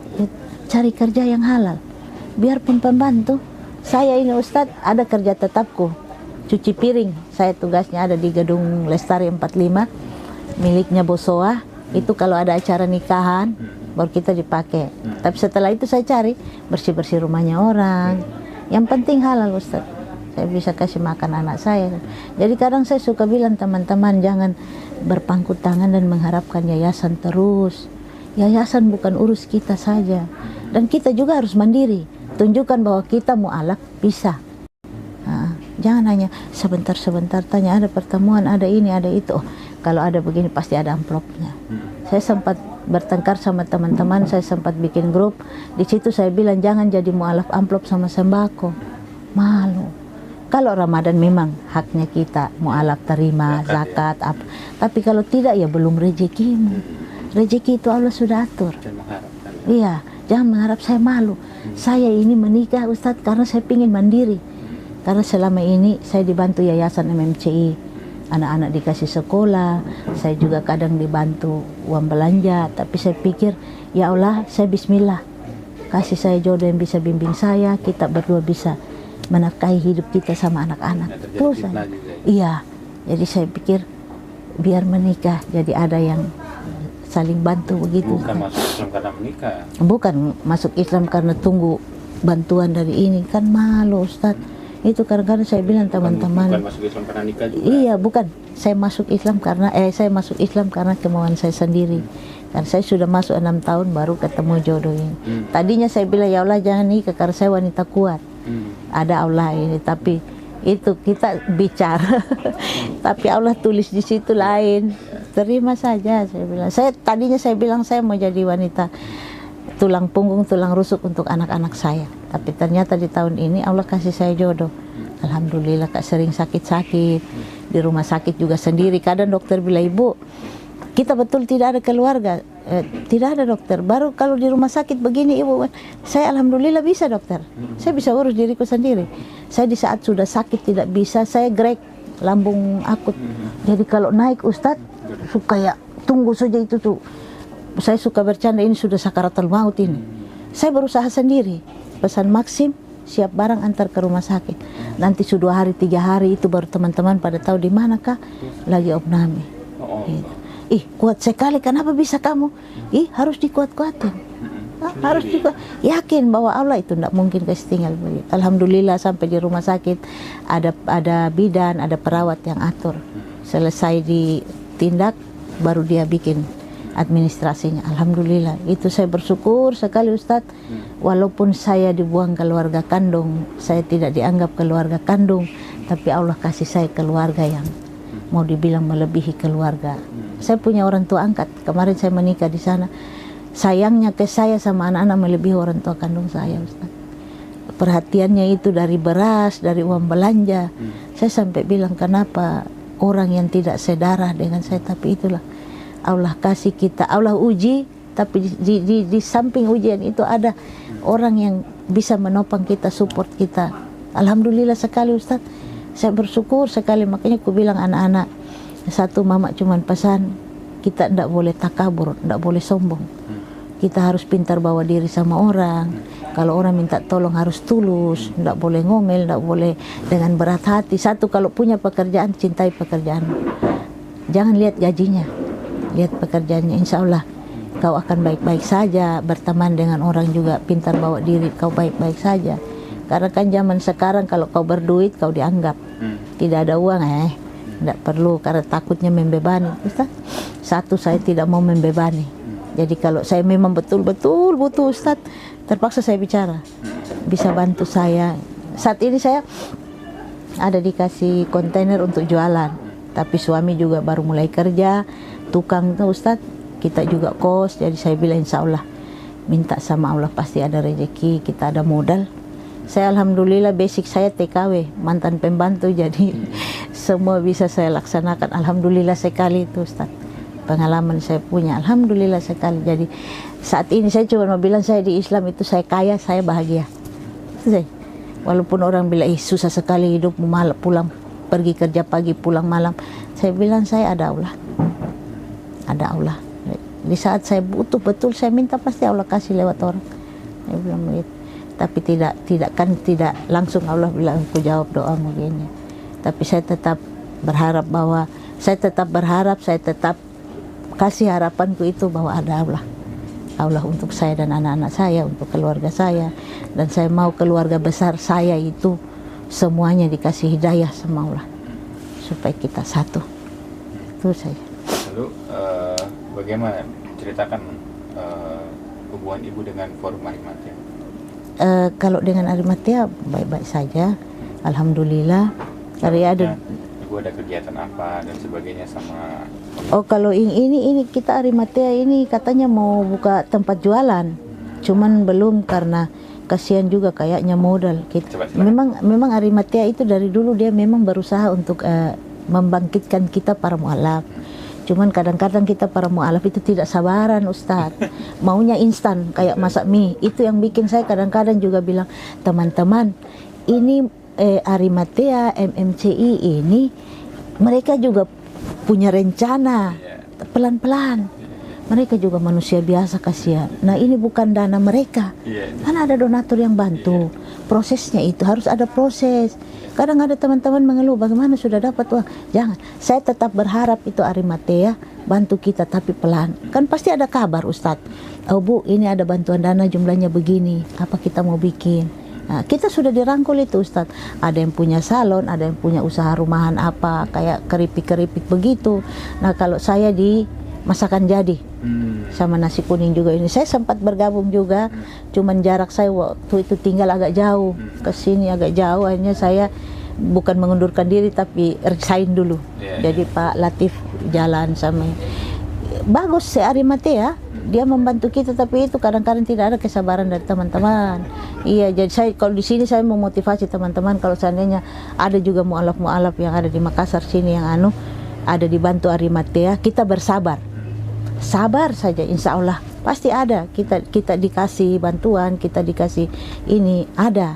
Cari kerja yang halal. Biarpun pembantu. Saya ini Ustaz ada kerja tetapku, cuci piring. Saya tugasnya ada di Gedung Lestari 45 miliknya Bosoa. Itu kalau ada acara nikahan baru kita dipakai. Tapi setelah itu saya cari bersih-bersih rumahnya orang. Yang penting halal Ustaz. saya bisa kasih makan anak saya. Jadi kadang saya suka bilang teman-teman jangan berpangku tangan dan mengharapkan yayasan terus. Yayasan bukan urus kita saja, dan kita juga harus mandiri. Tunjukkan bahwa kita mu'alaf bisa. Jangan hanya sebentar-sebentar tanya, ada pertemuan, ada ini, ada itu. Oh, kalau ada begini pasti ada amplopnya. Saya sempat bertengkar sama teman-teman, saya sempat bikin grup. Di situ saya bilang jangan jadi mu'alaf amplop sama sembako. Malu. Kalau Ramadan memang haknya kita mu'alaf terima, zakat, apa. Tapi kalau tidak ya belum rezekimu. Rezeki itu Allah sudah atur. Iya, jangan mengharap saya malu. Saya ini menikah Ustadz karena saya ingin mandiri. Karena selama ini saya dibantu yayasan MMCI, anak-anak dikasih sekolah, saya juga kadang dibantu uang belanja, tapi saya pikir, ya Allah, saya bismillah, kasih saya jodoh yang bisa bimbing saya, kita berdua bisa menafkahi hidup kita sama anak-anak. Terus saya, iya, jadi saya pikir biar menikah, jadi ada yang saling bantu begitu. Bukan masuk Islam karena menikah. Bukan masuk Islam karena tunggu bantuan dari ini, kan malu Ustadz. Itu kadang-kadang saya bilang teman-teman, bukan masuk Islam karena nikah juga. Iya, bukan. Saya masuk Islam karena kemauan saya sendiri. Karena saya sudah masuk 6 tahun baru ketemu jodoh ini. Tadinya saya bilang ya Allah jangan nikah karena saya wanita kuat. Ada Allah ini, tapi itu kita bicara. Tapi Allah tulis di situ lain. Terima saja, saya bilang. Tadinya saya bilang saya mau jadi wanita tulang punggung, tulang rusuk untuk anak-anak saya. Tapi ternyata di tahun ini Allah kasih saya jodoh. Alhamdulillah, Kak, sering sakit-sakit. Di rumah sakit juga sendiri. Kadang dokter bilang, Ibu, kita betul tidak ada keluarga. Tidak ada dokter. Baru kalau di rumah sakit begini, Ibu. Saya Alhamdulillah bisa dokter. Saya bisa urus diriku sendiri. Saya di saat sudah sakit tidak bisa. Saya grek, lambung akut. Jadi kalau naik Ustadz, suka ya tunggu saja itu tuh. Saya suka bercanda ini sudah sakaratul maut ini. Saya berusaha sendiri. Pesan Maxim, siap barang antar ke rumah sakit. Nanti sudah 2 hari 3 hari itu baru teman-teman pada tahu di manakah lagi opname. Gitu. Ih, kuat sekali, kenapa bisa kamu? Ih, harus dikuat-kuatin. Harus dikuat. Yakin bahwa Allah itu tidak mungkin kasih tinggal begitu. Alhamdulillah sampai di rumah sakit ada bidan, ada perawat yang atur. Selesai ditindak baru dia bikin administrasinya. Alhamdulillah, itu saya bersyukur sekali Ustadz. Walaupun saya dibuang keluarga kandung, saya tidak dianggap keluarga kandung, tapi Allah kasih saya keluarga yang mau dibilang melebihi keluarga. Saya punya orang tua angkat. Kemarin saya menikah di sana. Sayangnya ke saya sama anak-anak melebihi orang tua kandung saya Ustadz. Perhatiannya itu dari beras, dari uang belanja. Saya sampai bilang kenapa orang yang tidak sedarah dengan saya, tapi itulah Allah kasih kita, Allah uji, tapi di samping ujian itu ada orang yang bisa menopang kita, support kita. Alhamdulillah sekali Ustadz, saya bersyukur sekali. Makanya aku bilang anak-anak, satu mama cuman pesan, kita tidak boleh takabur, tidak boleh sombong. Kita harus pintar bawa diri sama orang. Kalau orang minta tolong harus tulus, tidak boleh ngomel, tidak boleh dengan berat hati. Satu, kalau punya pekerjaan, cintai pekerjaan. Jangan lihat gajinya, lihat pekerjaannya. Insya Allah kau akan baik-baik saja. Berteman dengan orang juga pintar bawa diri, kau baik-baik saja. Karena kan zaman sekarang kalau kau berduit kau dianggap tidak ada uang, tidak perlu, karena takutnya membebani. Ustaz, satu, saya tidak mau membebani. Jadi kalau saya memang betul-betul butuh Ustaz, terpaksa saya bicara, bisa bantu saya. Saat ini saya ada dikasih kontainer untuk jualan, tapi suami juga baru mulai kerja, tukang tuh Ustaz, kita juga kos. Jadi saya bilang insya Allah, minta sama Allah pasti ada rezeki, kita ada modal. Saya alhamdulillah basic saya TKW, mantan pembantu, jadi semua bisa saya laksanakan. Alhamdulillah sekali itu Ustaz, pengalaman saya punya, alhamdulillah sekali. Jadi saat ini saya cuma mau bilang saya di Islam itu saya kaya, saya bahagia. Itu saya. Walaupun orang bilang susah sekali hidup, malam pulang pergi kerja pagi pulang malam, saya bilang saya ada Allah, ada Allah. Di saat saya butuh betul saya minta pasti Allah kasih lewat orang. Saya bilang begitu. Tapi tidak langsung Allah bilang aku jawab doamu gini. Tapi saya tetap berharap bahwa saya tetap kasih harapanku itu bahwa ada Allah. Allah untuk saya dan anak-anak saya, untuk keluarga saya. Dan saya mau keluarga besar saya itu semuanya dikasih hidayah sama Allah supaya kita satu. Itu saja. Lalu bagaimana ceritakan hubungan ibu dengan Forum Arimatea? Kalau dengan Arimatea baik-baik saja, alhamdulillah. Karena ada ibu ada kegiatan apa dan sebagainya sama. Oh, kalau ini kita Arimatea ini katanya mau buka tempat jualan, cuman belum karena kasihan juga kayaknya modal. Kita, memang Arimatea itu dari dulu dia memang berusaha untuk membangkitkan kita para mualaf. Cuman kadang-kadang kita para mualaf itu tidak sabaran Ustadz, maunya instan kayak masak mie. Itu yang bikin saya kadang-kadang juga bilang, teman-teman ini Arimatea, MMCI ini mereka juga punya rencana pelan-pelan. Mereka juga manusia biasa, kasihan. Nah, ini bukan dana mereka. Kan ada donatur yang bantu. Prosesnya itu harus ada proses. Kadang ada teman-teman mengeluh, bagaimana sudah dapat uang? Jangan. Saya tetap berharap itu Arimatea bantu kita, tapi pelan. Kan pasti ada kabar, Ustadz. Oh Bu, ini ada bantuan dana jumlahnya begini. Apa kita mau bikin? Nah, kita sudah dirangkul itu Ustadz. Ada yang punya salon, ada yang punya usaha rumahan apa, kayak keripik-keripik begitu. Nah, kalau saya di masakan jadi sama nasi kuning juga ini, saya sempat bergabung juga. Cuman jarak saya waktu itu tinggal agak jauh, ke sini agak jauh. Akhirnya saya bukan mengundurkan diri tapi resign dulu. Jadi Pak Latif jalan sama. Bagus si Arimatea, dia membantu kita, tapi itu kadang-kadang tidak ada kesabaran dari teman-teman. Iya, jadi saya kalau di sini saya memotivasi teman-teman, kalau seandainya ada juga mualaf-mualaf yang ada di Makassar sini yang ada dibantu Arimatea, kita bersabar. Sabar saja, insya Allah pasti ada. Kita dikasih bantuan, kita dikasih ini ada.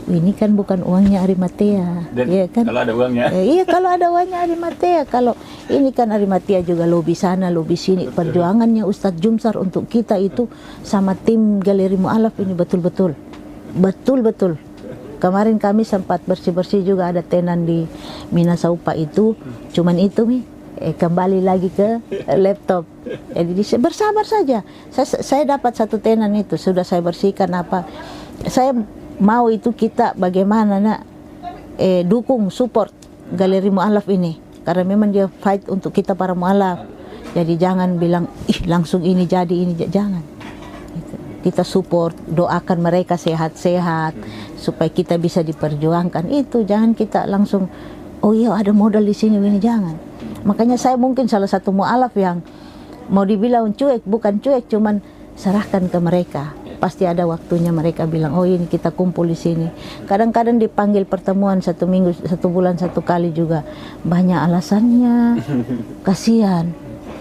Ini kan bukan uangnya Arimatea, ya kan? Kalau ada uangnya. Iya, kalau ada uangnya Arimatea. Kalau ini kan Arimatea juga lobby sana, lobby sini. Perjuangannya Ustadz Jumsar untuk kita itu sama tim Galeri Mu'alaf ini betul-betul. Kemarin kami sempat bersih-bersih juga, ada tenan di Minasaupa itu. Cuman itu kembali lagi ke laptop. Jadi bersabar saja. Saya dapat satu tenan itu, sudah saya bersihkan apa. Saya mau itu kita bagaimana dukung, support Galeri Mu'alaf ini. Karena memang dia fight untuk kita para mu'alaf. Jadi jangan bilang, langsung ini jadi, jangan. Kita support, doakan mereka sehat-sehat, supaya kita bisa diperjuangkan. Itu jangan kita langsung, oh iya ada modal di sini, ini jangan. Makanya saya mungkin salah satu mu'alaf yang mau dibilang cuek, bukan cuek, cuman serahkan ke mereka. Pasti ada waktunya mereka bilang, oh ini kita kumpul di sini. Kadang-kadang dipanggil pertemuan 1 minggu, 1 bulan 1 kali juga. Banyak alasannya, kasihan.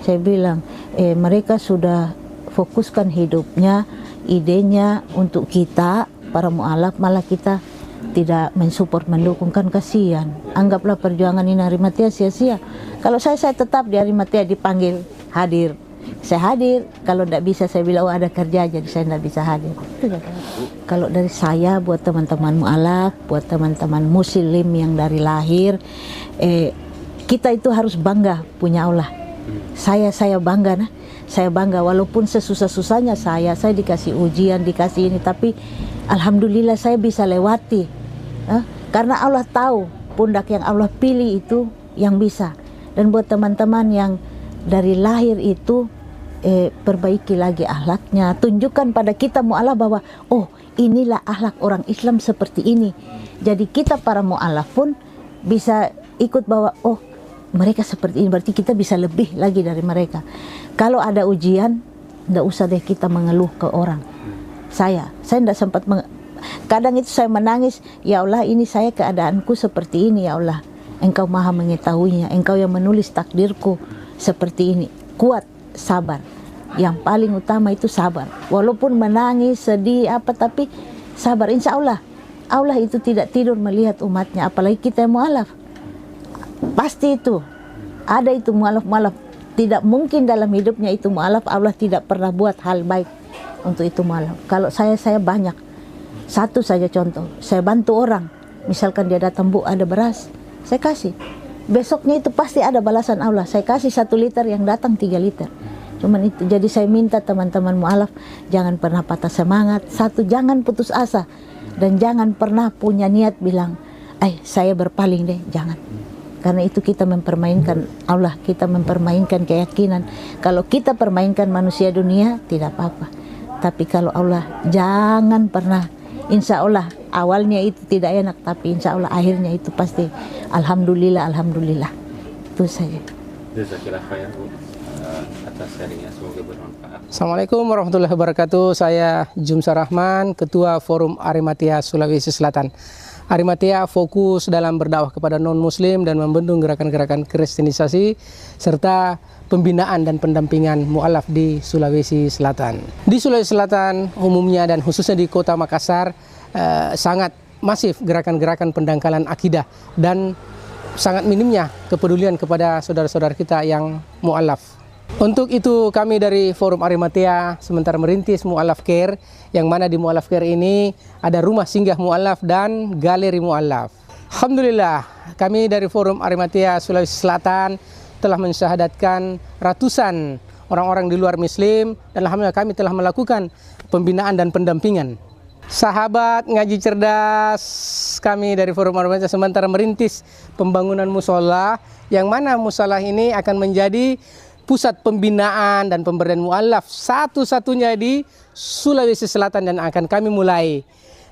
Saya bilang, mereka sudah fokuskan hidupnya, idenya untuk kita, para mu'alaf, malah kita tidak mensupport, mendukung, kan kasihan. Anggaplah perjuangan ini Arimatea sia-sia. Kalau saya tetap di Arimatea dipanggil, hadir. Saya hadir, kalau tidak bisa saya bilang, oh ada kerja, jadi saya tidak bisa hadir. Kalau dari saya, buat teman-teman mu'alaf, buat teman-teman muslim yang dari lahir, kita itu harus bangga punya Allah. Saya bangga, saya bangga, walaupun sesusah-susahnya saya dikasih ujian, dikasih ini, tapi alhamdulillah saya bisa lewati. Karena Allah tahu, pundak yang Allah pilih itu yang bisa. Dan buat teman-teman yang dari lahir itu, perbaiki lagi akhlaknya, tunjukkan pada kita mu'alaf bahwa oh inilah akhlak orang Islam seperti ini. Jadi kita para mu'alaf pun bisa ikut bahwa oh mereka seperti ini, berarti kita bisa lebih lagi dari mereka. Kalau ada ujian, tidak usah deh kita mengeluh ke orang. Saya tidak sempat kadang itu saya menangis, ya Allah ini saya keadaanku seperti ini, ya Allah Engkau maha mengetahuinya, Engkau yang menulis takdirku seperti ini. Kuat, sabar. Yang paling utama itu sabar. Walaupun menangis, sedih, apa, tapi sabar. Insya Allah, Allah itu tidak tidur melihat umatnya, apalagi kita yang mu'alaf. Pasti itu. Ada itu mu'alaf-mu'alaf. Tidak mungkin dalam hidupnya itu mu'alaf, Allah tidak pernah buat hal baik untuk itu mu'alaf. Kalau saya banyak. Satu saja contoh, saya bantu orang. Misalkan dia datang, Bu, ada beras, saya kasih. Besoknya itu pasti ada balasan Allah. Saya kasih 1 liter, yang datang 3 liter. Cuman itu. Jadi saya minta teman-teman mu'alaf, jangan pernah patah semangat. 1, jangan putus asa. Dan jangan pernah punya niat bilang, saya berpaling deh, jangan. Karena itu kita mempermainkan Allah, kita mempermainkan keyakinan. Kalau kita permainkan manusia dunia, tidak apa-apa. Tapi kalau Allah, jangan pernah. Insya Allah awalnya itu tidak enak, tapi insya Allah akhirnya itu pasti alhamdulillah, alhamdulillah. Itu saja. Jazakallah khair Bu atas sharingnya, semoga bermanfaat. Assalamualaikum warahmatullahi wabarakatuh. Saya Jumsa Rahman, Ketua Forum Arimatea Sulawesi Selatan. Arimatea fokus dalam berdakwah kepada non-muslim dan membendung gerakan-gerakan kristenisasi serta pembinaan dan pendampingan mu'alaf di Sulawesi Selatan. Di Sulawesi Selatan umumnya dan khususnya di Kota Makassar sangat masif gerakan-gerakan pendangkalan akidah dan sangat minimnya kepedulian kepada saudara-saudara kita yang mu'alaf. Untuk itu kami dari Forum Arimatea sementara merintis Mu'alaf Care, yang mana di Mu'alaf Care ini ada rumah singgah mu'alaf dan galeri mu'alaf. Alhamdulillah kami dari Forum Arimatea Sulawesi Selatan telah mensyahadatkan ratusan orang-orang di luar muslim dan alhamdulillah kami telah melakukan pembinaan dan pendampingan. Sahabat ngaji cerdas, kami dari Forum Arimatea sementara merintis pembangunan musola, yang mana musola ini akan menjadi pusat pembinaan dan pemberdayaan mu'alaf satu-satunya di Sulawesi Selatan dan akan kami mulai.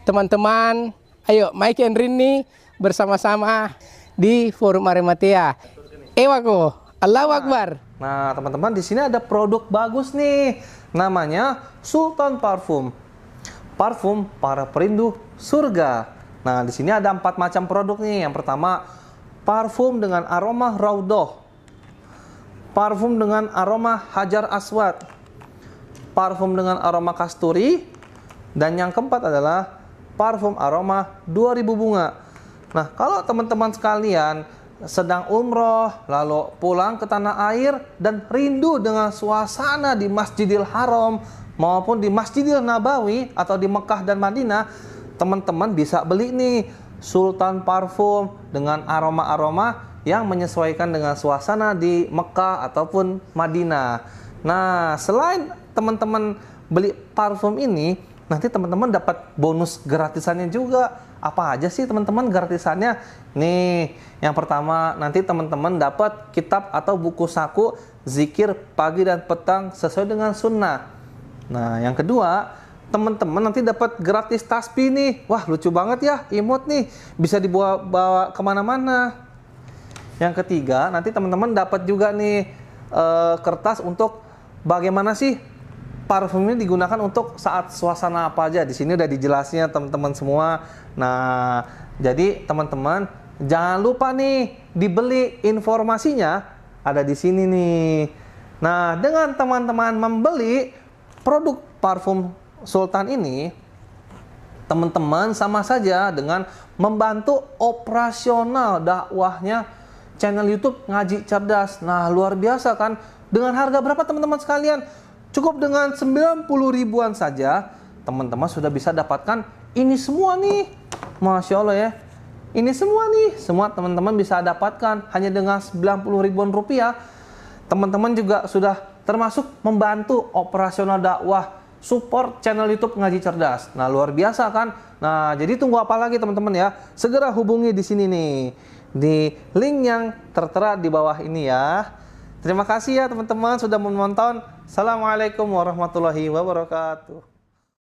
Teman-teman, ayo Mike and Rini bersama-sama di Forum Arimatea. Ewako, Allahu Akbar. Nah, teman-teman, di sini ada produk bagus nih. Namanya Sultan Parfum. Parfum para perindu surga. Nah, di sini ada 4 macam produk nih. Yang pertama, parfum dengan aroma Raudhoh. Parfum dengan aroma Hajar Aswad, parfum dengan aroma kasturi, dan yang keempat adalah parfum aroma 2000 bunga. Nah, kalau teman-teman sekalian sedang umroh, lalu pulang ke tanah air dan rindu dengan suasana di Masjidil Haram maupun di Masjidil Nabawi atau di Mekah dan Madinah, teman-teman bisa beli nih Sultan Parfum dengan aroma-aroma yang menyesuaikan dengan suasana di Mekah ataupun Madinah. Nah, selain teman-teman beli parfum ini, nanti teman-teman dapat bonus gratisannya juga. Apa aja sih teman-teman gratisannya? Nih, yang pertama nanti teman-teman dapat kitab atau buku saku zikir pagi dan petang sesuai dengan sunnah. Nah, yang kedua, teman-teman nanti dapat gratis tasbih nih. Wah, lucu banget ya, imut nih, bisa dibawa kemana-mana. Yang ketiga, nanti teman-teman dapat juga nih kertas untuk bagaimana sih parfum ini digunakan untuk saat suasana apa aja. Di sini udah dijelasnya teman-teman semua. Nah, jadi teman-teman jangan lupa nih dibeli, informasinya ada di sini nih. Nah, dengan teman-teman membeli produk parfum Sultan ini, teman-teman sama saja dengan membantu operasional dakwahnya channel YouTube Ngaji Cerdas. Nah, luar biasa kan? Dengan harga berapa teman-teman sekalian? Cukup dengan 90 ribuan saja, teman-teman sudah bisa dapatkan ini semua nih. Masya Allah ya. Ini semua nih, semua teman-teman bisa dapatkan hanya dengan 90 ribuan rupiah. Teman-teman juga sudah termasuk membantu operasional dakwah, support channel YouTube Ngaji Cerdas. Nah, luar biasa kan? Nah, jadi tunggu apa lagi teman-teman ya? Segera hubungi di sini nih, di link yang tertera di bawah ini ya. Terima kasih ya teman-teman sudah menonton. Assalamualaikum warahmatullahi wabarakatuh.